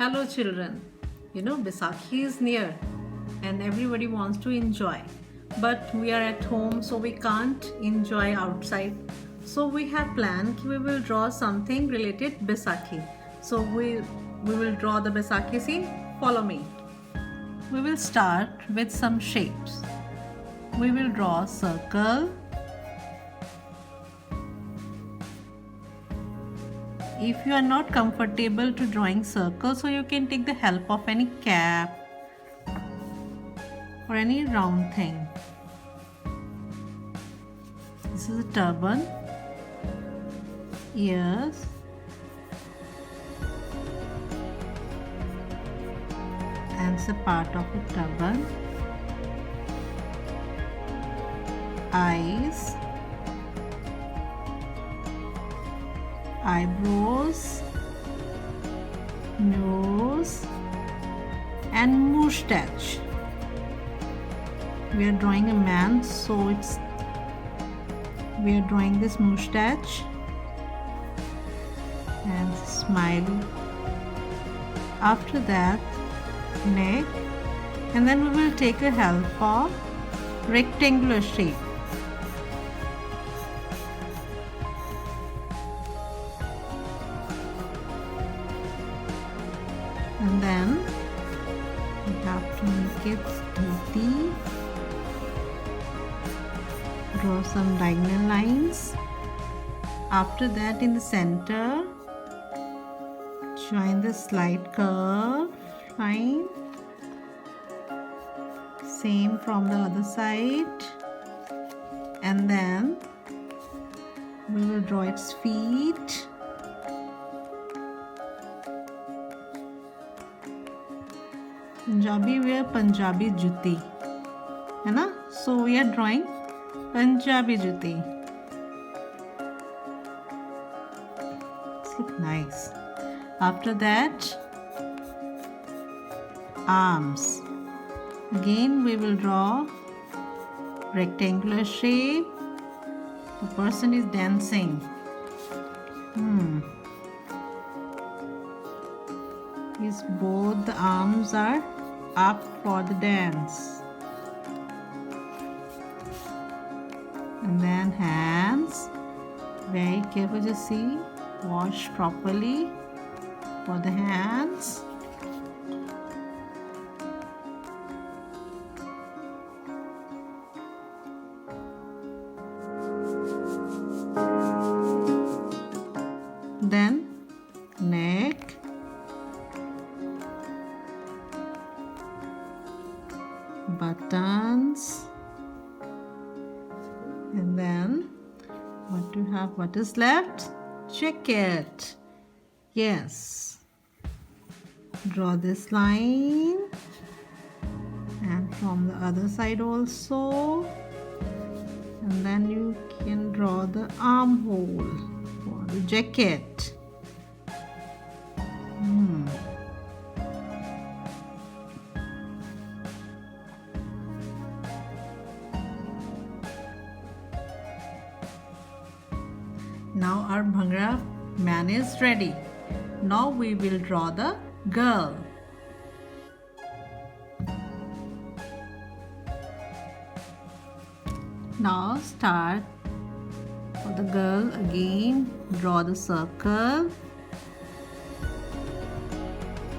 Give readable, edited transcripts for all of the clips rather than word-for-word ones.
Hello children. Vaisakhi is near and everybody wants to enjoy. But we are at home so we can't enjoy outside. So we have planned we will draw something related Vaisakhi. So we will draw the Vaisakhi scene. Follow me. We will start with some shapes. We will draw a circle. If you are not comfortable to drawing circles, so you can take the help of any cap or any round thing. This is a turban, ears, and it's a part of a turban, eyes, eyebrows, nose, and moustache. We are drawing a man, so we are drawing this moustache and smile. After that, neck, and then we will take a help of rectangular shape. And then we have to make it dirty. Draw some diagonal lines. After that, in the center, join the slight curve line. Same from the other side. And then we will draw its feet. Punjabi wear Punjabi jutti, है ना? So we are drawing Punjabi jutti. It's look nice. After that, arms. Again we will draw rectangular shape. The person is dancing. His both the arms are up for the dance. And then hands. Very careful to see. Wash properly for the hands. Then neck. Buttons, and then what is left? Jacket. Yes, draw this line, and from the other side also, and then you can draw the armhole for the jacket. Now our Bhangra man is ready. Now we will draw the girl. Now start for the girl again. Draw the circle.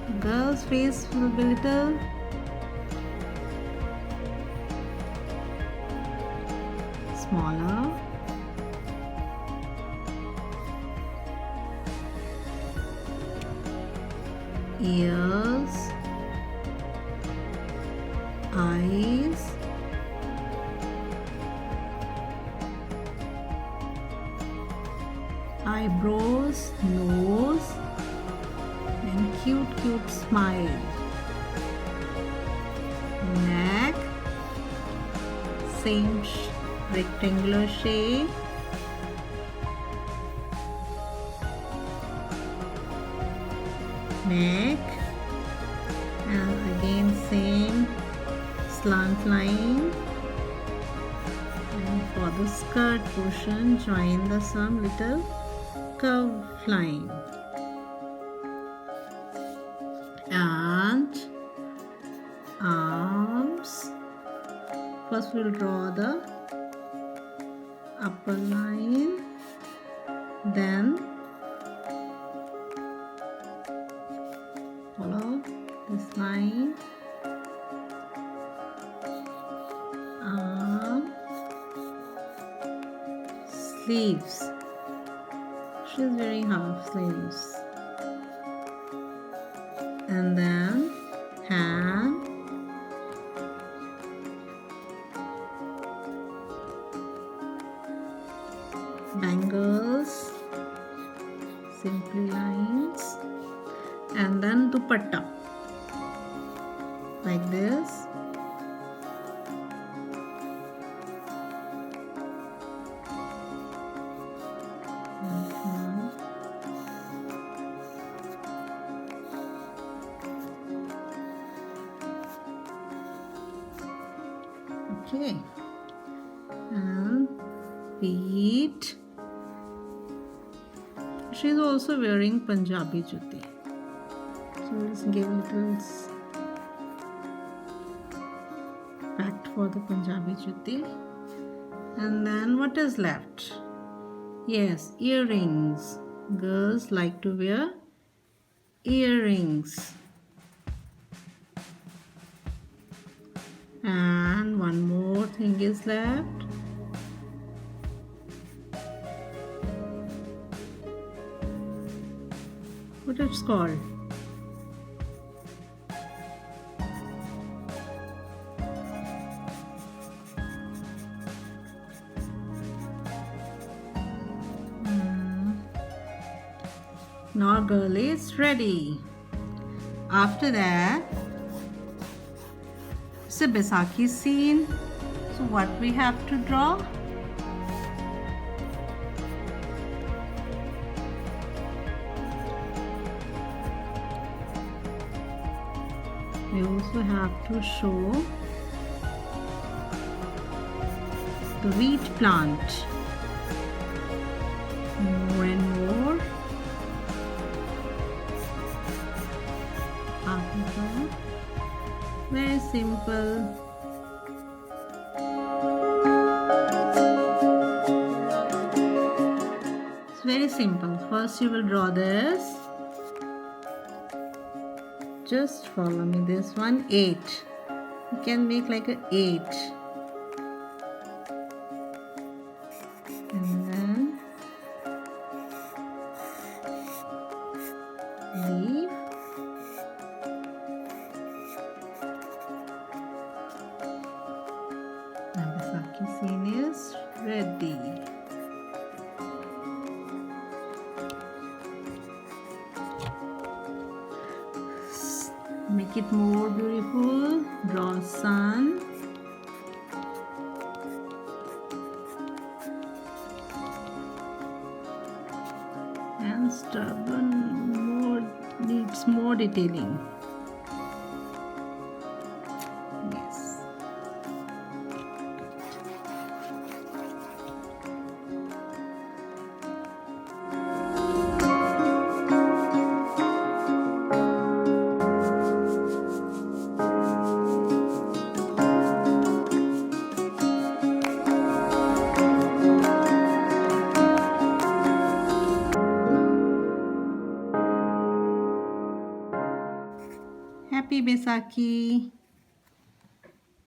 The girl's face will be little smaller. Ears, eyes, eyebrows, nose, and cute smile. Neck, same rectangular shape. Neck, and again same slant line, and for the skirt portion join the some little curve line. and arms. First we'll draw the upper line, then follow this line, arm, sleeves. She's wearing half sleeves, and then hand, bangles, simply lines, and then dupatta like this. Okay, and feet. She's also wearing Punjabi jutti. So let's give little fact for the Punjabi jutti. And then what is left? Yes, earrings. Girls like to wear earrings. And one more thing is left. What it's called? Now girl is ready. After that, it's a Vaisakhi scene. So what we have to draw? We also have to show the wheat plant. More and more. After that, very simple. It's very simple. First you will draw this. Just follow me. This one 8. You can make like a 8. And then leaf. Now Vaisakhi scene is ready. Make it more beautiful. Draw sun. And stubborn needs more detailing. Yes. Happy Vaisakhi!